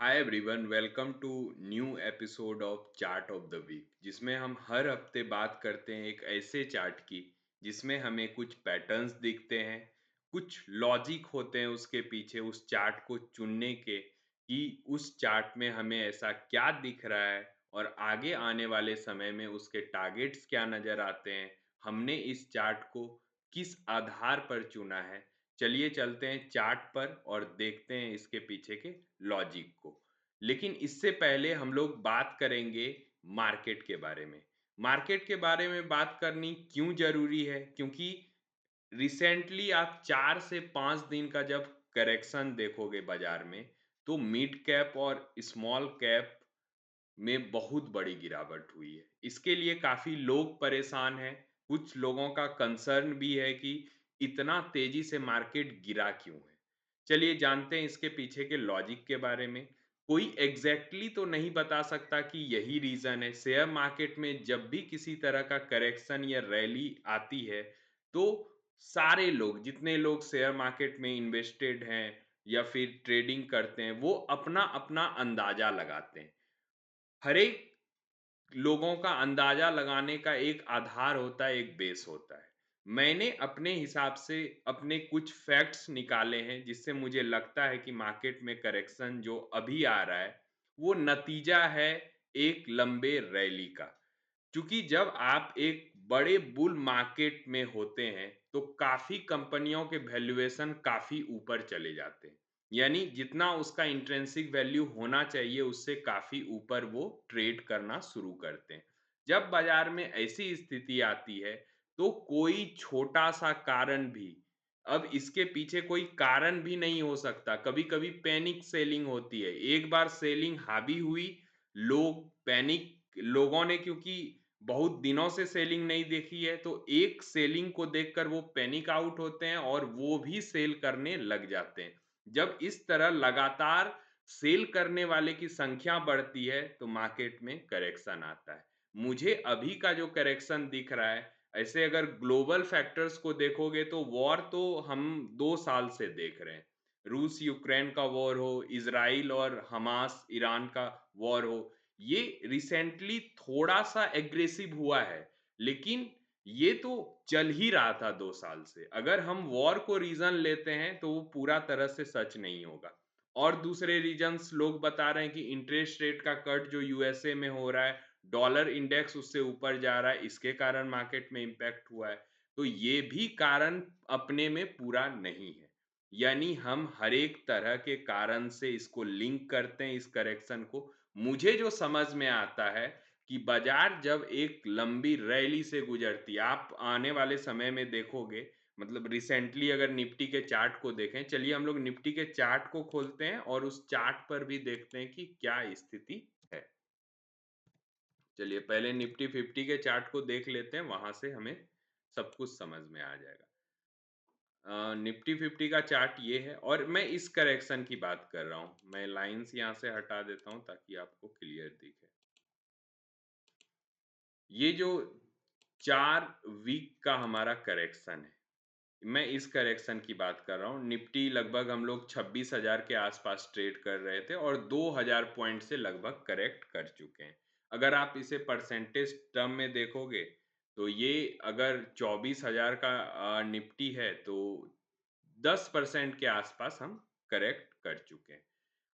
Hi everyone, welcome to new episode of chart of the week, जिसमें हम हर हफ्ते बात करते हैं एक ऐसे चार्ट की जिसमें हमें कुछ पैटर्न्स दिखते हैं, कुछ लॉजिक होते हैं उसके पीछे उस चार्ट को चुनने के कि उस चार्ट में हमें ऐसा क्या दिख रहा है और आगे आने वाले समय में उसके टारगेट्स क्या नज़र आते हैं। हमने इस चार्ट को किस आधार पर चुना है। चलिए चलते हैं चार्ट पर और देखते हैं इसके पीछे के लॉजिक को। लेकिन इससे पहले हम लोग बात करेंगे मार्केट के बारे में। मार्केट के बारे में बात करनी क्यों ज़रूरी है? क्योंकि रिसेंटली आप 4 से 5 दिन का जब करेक्शन देखोगे बाज़ार में, तो मिड कैप और स्मॉल कैप में बहुत बड़ी गिरावट हुई है। इसके लिए काफ़ी लोग परेशान हैं। कुछ लोगों का कंसर्न भी है कि इतना तेज़ी से मार्केट गिरा क्यों है? चलिए जानते हैं इसके पीछे के लॉजिक के बारे में। कोई एग्ज़ैक्टली तो नहीं बता सकता कि यही रीज़न है। शेयर मार्केट में जब भी किसी तरह का करेक्शन या रैली आती है, तो सारे लोग, जितने लोग शेयर मार्केट में इन्वेस्टेड हैं या फिर ट्रेडिंग करते हैं, वो अपना-अपना अंदाज़ा लगाते हैं। हर एक लोगों का अंदाज़ा लगाने का एक आधार होता है, एक बेस होता है। मैंने अपने हिसाब से अपने कुछ फैक्ट्स निकाले हैं, जिससे मुझे लगता है कि मार्केट में करेक्शन जो अभी आ रहा है, वो नतीजा है एक लंबे रैली का। क्योंकि जब आप एक बड़े बुल मार्केट में होते हैं, तो काफ़ी कंपनियों के वैल्यूएशन काफ़ी ऊपर चले जाते हैं। यानी जितना उसका इंट्रिंसिक वैल्यू होना चाहिए, उससे काफ़ी ऊपर वो ट्रेड करना शुरू करते हैं। जब बाज़ार में ऐसी स्थिति आती है, तो कोई छोटा-सा कारण भी, अब इसके पीछे कोई कारण भी नहीं हो सकता। कभी-कभी पैनिक सेलिंग होती है। एक बार सेलिंग हावी हुई, लोगों ने क्योंकि बहुत दिनों से सेलिंग नहीं देखी है, तो एक सेलिंग को देखकर वो पैनिक आउट होते हैं और वो भी सेल करने लग जाते हैं। जब इस तरह लगातार सेल करने वाले की संख्या बढ़ती है, तो मार्केट में करेक्शन आता है। मुझे अभी का जो करेक्शन दिख रहा है, ऐसे अगर ग्लोबल फैक्टर्स को देखोगे तो वॉर तो हम 2 साल से देख रहे हैं। रूस यूक्रेन का वॉर हो, इज़राइल और हमास ईरान का वॉर हो, ये रिसेंटली थोड़ा-सा एग्रेसिव हुआ है, लेकिन ये तो चल ही रहा था 2 साल से। अगर हम वॉर को रीज़न लेते हैं, तो वो पूरा तरह से सच नहीं होगा। और दूसरे रीज़न्स लोग बता रहे हैं कि इंटरेस्ट रेट का कट जो यूएसए में हो रहा है, डॉलर इंडेक्स उससे ऊपर जा रहा है, इसके कारण मार्केट में इम्पैक्ट हुआ है। तो ये भी कारण अपने में पूरा नहीं है। यानी हम हर एक तरह के कारण से इसको लिंक करते हैं इस करेक्शन को। मुझे जो समझ में आता है कि बाजार जब एक लंबी रैली से गुजरती है, आप आने वाले समय में देखोगे, मतलब रिसेंटली अगर निफ्टी के चार्ट को देखें, चलिए हम लोग निफ्टी के चार्ट को खोलते हैं और उस चार्ट पर भी देखते हैं कि क्या स्थिति है। चलिए पहले निफ्टी 50 के चार्ट को देख लेते हैं, वहां से हमें सब कुछ समझ में आ जाएगा। निफ्टी 50 का चार्ट ये है और मैं इस करेक्शन की बात कर रहा हूँ। मैं लाइंस यहाँ से हटा देता हूँ ताकि आपको क्लियर दिखे। ये जो 4 वीक का हमारा करेक्शन है, मैं इस करेक्शन की बात कर रहा हूँ। निफ्टी लगभग हम लोग 26,000 के आसपास ट्रेड कर रहे थे और 2,000 पॉइंट से लगभग करेक्ट कर चुके हैं। अगर आप इसे परसेंटेज टर्म में देखोगे, तो ये अगर 24,000 का निफ्टी है, तो 10% के आसपास हम करेक्ट कर चुके हैं।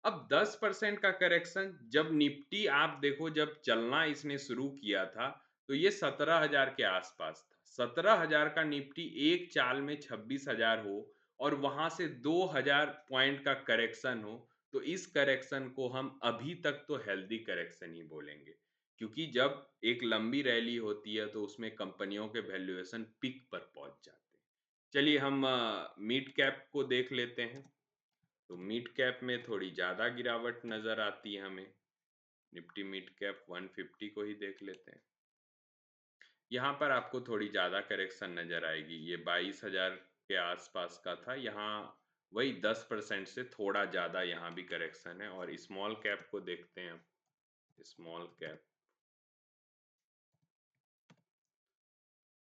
अब 10% का करेक्शन, जब निफ्टी आप देखो जब चलना इसने शुरू किया था, तो ये 17,000 के आसपास था। 17,000 का निफ्टी एक चाल में 26,000 हो और वहां से 2,000 पॉइंट का करेक्शन हो, तो इस करेक्शन को हम अभी तक तो हेल्दी करेक्शन ही बोलेंगे। क्योंकि जब एक लंबी रैली होती है, तो उसमें कंपनियों के वैल्यूएशन पीक पर पहुंच जाते हैं। चलिए हम मिड कैप को देख लेते हैं। तो मिड कैप में थोड़ी ज़्यादा गिरावट नज़र आती है हमें। निफ्टी मिड कैप 150 को ही देख लेते हैं। यहाँ पर आपको थोड़ी ज़्यादा करेक्शन नज़र आएगी। ये 22,000 के आसपास का था। यहाँ वही 10% से थोड़ा ज़्यादा यहाँ भी करेक्शन है। और स्मॉल कैप को देखते हैं हम। स्मॉल कैप,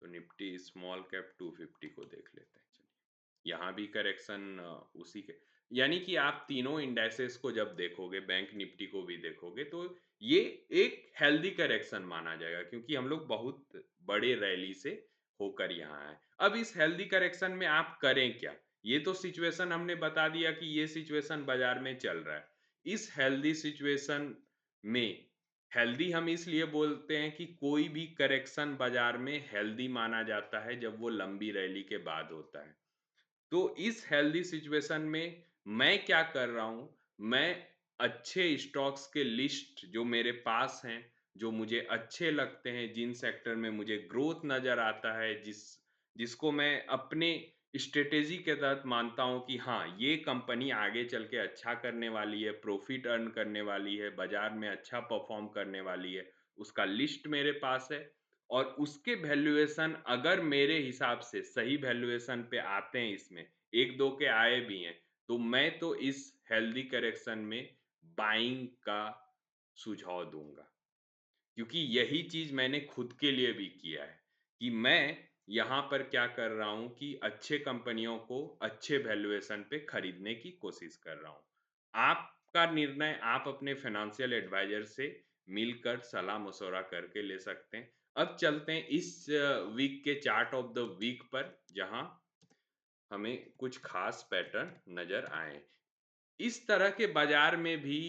तो निफ्टी स्मॉल कैप 250 को देख लेते हैं। चलिए यहाँ भी करेक्शन उसी के, यानी कि आप तीनों इंडाइसेस को जब देखोगे, बैंक निफ्टी को भी देखोगे, तो ये एक हेल्दी करेक्शन माना जाएगा क्योंकि हम लोग बहुत बड़े रैली से होकर यहाँ आए। अब इस हेल्दी करेक्शन में आप करें क्या? ये तो सिचुएशन हमने बता दिया कि ये सिचुएशन बाजार में चल रहा है। इस हेल्दी सिचुएशन में हेल्दी हम इसलिए बोलते हैं कि कोई भी करेक्शन बाजार में हेल्दी माना जाता है जब वो लंबी रैली के बाद होता है। तो इस हेल्दी सिचुएशन में मैं क्या कर रहा हूँ, मैं अच्छे स्टॉक्स के लिस्ट जो मेरे पास हैं, जो मुझे अच्छे लगते हैं, जिन सेक्टर में मुझे ग्रोथ नज़र आता है, जिसको मैं अपने स्ट्रैटेजी के तहत मानता हूँ कि हाँ, ये कंपनी आगे चल के अच्छा करने वाली है, प्रॉफिट अर्न करने वाली है, बाज़ार में अच्छा परफ़ॉर्म करने वाली है, उसका लिस्ट मेरे पास है। और उसके वैल्यूएशन अगर मेरे हिसाब से सही वैल्यूएशन पे आते हैं इसमें, 1-2 के आए भी हैं, तो मैं तो इस हेल्दी करेक्शन में बाइंग का सुझाव दूँगा। क्योंकि यही चीज़ मैंने खुद के लिए भी किया है, कि मैं यहाँ पर क्या कर रहा हूँ कि अच्छे कंपनियों को अच्छे वैल्यूएशन पे खरीदने की कोशिश कर रहा हूँ। आपका निर्णय आप अपने फाइनेंशियल एडवाइज़र से मिलकर सलाह-मशवरा करके ले सकते हैं। अब चलते हैं इस वीक के चार्ट ऑफ द वीक पर, जहाँ हमें कुछ खास पैटर्न नज़र आए। इस तरह के बाज़ार में भी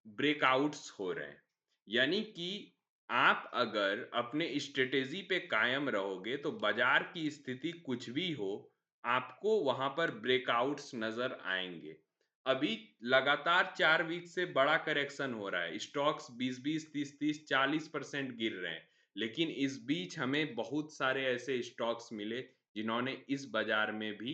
ब्रेकआउट्स हो रहे हैं। यानी कि आप अगर अपने स्ट्रैटेजी पे कायम रहोगे तो बाजार की स्थिति कुछ भी हो, आपको वहाँ पर ब्रेकआउट्स नज़र आएँगे। अभी लगातार 4 वीक से बड़ा करेक्शन हो रहा है। स्टॉक्स 20-20, 30-30, 40% गिर रहे हैं। लेकिन इस बीच हमें बहुत सारे ऐसे स्टॉक्स मिले जिन्होंने इस बाजार में भी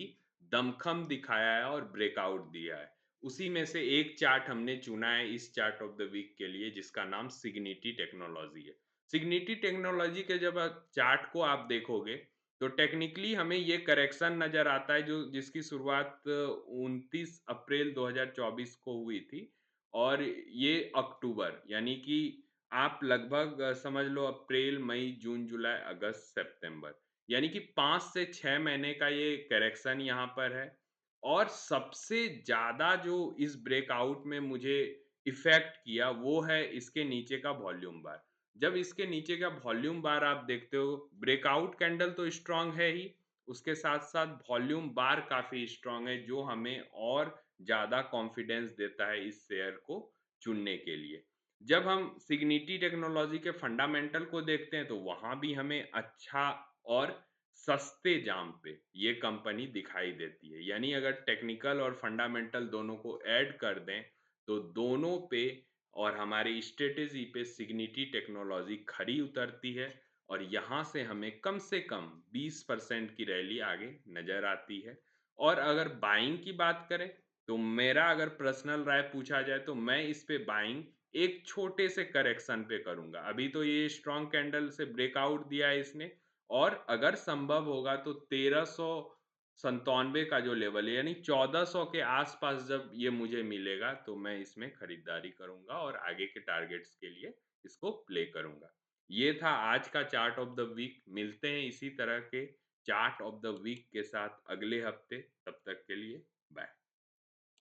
दमखम दिखाया है और ब्रेकआउट दिया है। उसी में से एक चार्ट हमने चुना है इस चार्ट ऑफ द वीक के लिए, जिसका नाम सिग्निटी टेक्नोलॉजी है। सिग्निटी टेक्नोलॉजी के जब आप चार्ट को आप देखोगे, तो टेक्निकली हमें ये करेक्शन नज़र आता है जो जिसकी शुरुआत 29 अप्रैल 2024 को हुई थी और ये अक्टूबर, यानी कि आप लगभग समझ लो अप्रैल, मई, जून, जुलाई, अगस्त, सितंबर, यानी कि 5 से 6 महीने का ये करेक्शन यहाँ पर है। और सबसे ज़्यादा जो इस ब्रेकआउट में मुझे इफ़ेक्ट किया वो है इसके नीचे का वॉल्यूम बार। जब इसके नीचे का वॉल्यूम बार आप देखते हो, ब्रेकआउट कैंडल तो स्ट्रॉन्ग है ही, उसके साथ-साथ वॉल्यूम बार काफ़ी स्ट्रॉन्ग है जो हमें और ज़्यादा कॉन्फिडेंस देता है इस शेयर को चुनने के लिए। जब हम सिग्निटी टेक्नोलॉजी के फंडामेंटल को देखते हैं तो वहाँ भी हमें अच्छा और सस्ते दाम पे ये कंपनी दिखाई देती है। यानी अगर टेक्निकल और फंडामेंटल दोनों को ऐड कर दें, तो दोनों पे और हमारी स्ट्रैटेजी पे सिग्निटी टेक्नोलॉजी खरी उतरती है और यहाँ से कम 20% की रैली आगे नज़र आती है। और अगर बाइंग की बात करें, तो मेरा अगर पर्सनल राय पूछा जाए तो मैं इस पे बाइंग एक छोटे से करेक्शन पे करूँगा। अभी तो ये स्ट्रॉन्ग कैंडल से ब्रेकआउट दिया है इसने और अगर संभव होगा तो 1397 का जो लेवल है यानी 1400 के आस-पास जब ये मुझे मिलेगा तो मैं इसमें खरीदारी करूँगा और आगे के टारगेट्स के लिए इसको प्ले करूँगा। ये था आज का चार्ट ऑफ द वीक। मिलते हैं इसी तरह के चार्ट ऑफ द वीक के साथ अगले हफ्ते। तब तक के लिए बाय।